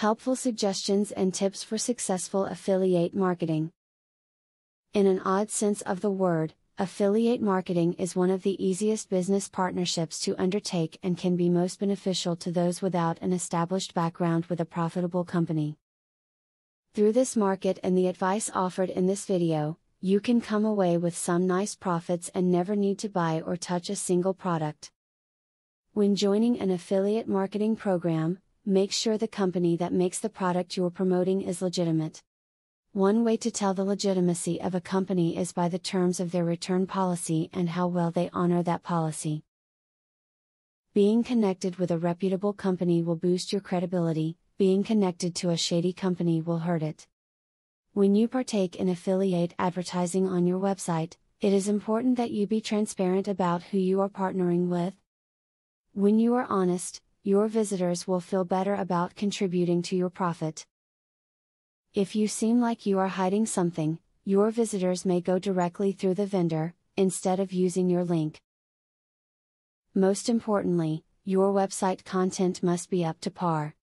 Helpful suggestions and tips for successful affiliate marketing. In an odd sense of the word, affiliate marketing is one of the easiest business partnerships to undertake and can be most beneficial to those without an established background with a profitable company. Through this market and the advice offered in this video, you can come away with some nice profits and never need to buy or touch a single product. When joining an affiliate marketing program, make sure the company that makes the product you're promoting is legitimate. One way to tell the legitimacy of a company is by the terms of their return policy and how well they honor that policy. Being connected with a reputable company will boost your credibility, being connected to a shady company will hurt it. When you partake in affiliate advertising on your website, it is important that you be transparent about who you are partnering with. When you are honest, your visitors will feel better about contributing to your profit. If you seem like you are hiding something, your visitors may go directly through the vendor, instead of using your link. Most importantly, your website content must be up to par.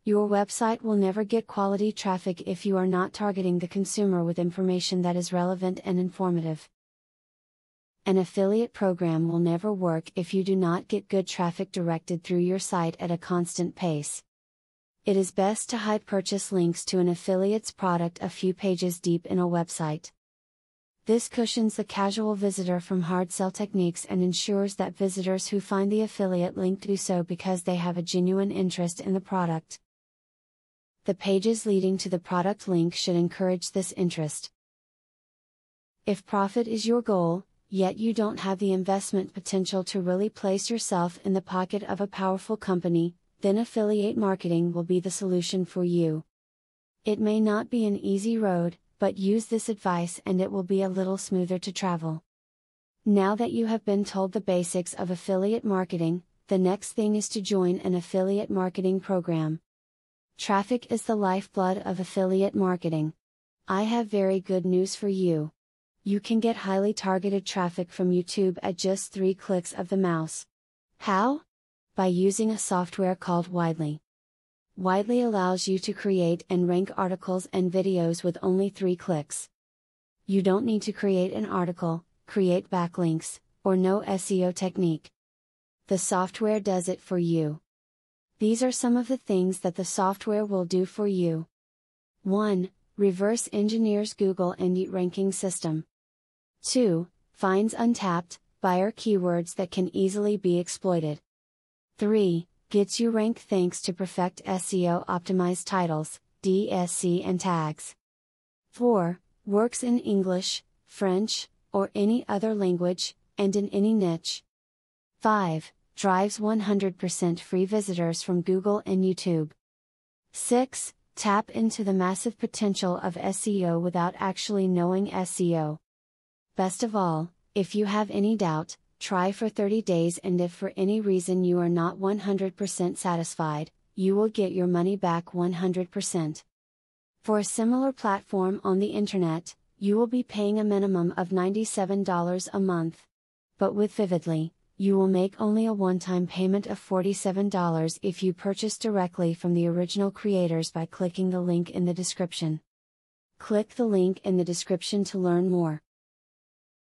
Your website will never get quality traffic if you are not targeting the consumer with information that is relevant and informative. An affiliate program will never work if you do not get good traffic directed through your site at a constant pace. It is best to hide purchase links to an affiliate's product a few pages deep in a website. This cushions the casual visitor from hard sell techniques and ensures that visitors who find the affiliate link do so because they have a genuine interest in the product. The pages leading to the product link should encourage this interest. If profit is your goal, yet you don't have the investment potential to really place yourself in the pocket of a powerful company, then affiliate marketing will be the solution for you. It may not be an easy road, but use this advice and it will be a little smoother to travel. Now that you have been told the basics of affiliate marketing, the next thing is to join an affiliate marketing program. Traffic is the lifeblood of affiliate marketing. I have very good news for you. You can get highly targeted traffic from YouTube at just 3 clicks of the mouse. How? By using a software called Widely. Widely allows you to create and rank articles and videos with only 3 clicks. You don't need to create an article, create backlinks, or know SEO technique. The software does it for you. These are some of the things that the software will do for you. 1. Reverse engineers Google Indie ranking system. 2. Finds untapped, buyer keywords that can easily be exploited. 3. Gets you ranked thanks to Perfect SEO optimized titles, DSC and tags. 4. Works in English, French, or any other language, and in any niche. 5. Drives 100% free visitors from Google and YouTube. 6. Tap into the massive potential of SEO without actually knowing SEO. Best of all, if you have any doubt, try for 30 days and if for any reason you are not 100% satisfied, you will get your money back 100%. For a similar platform on the internet, you will be paying a minimum of $97 a month. But with Vividly, you will make only a one-time payment of $47 if you purchase directly from the original creators by clicking the link in the description. Click the link in the description to learn more.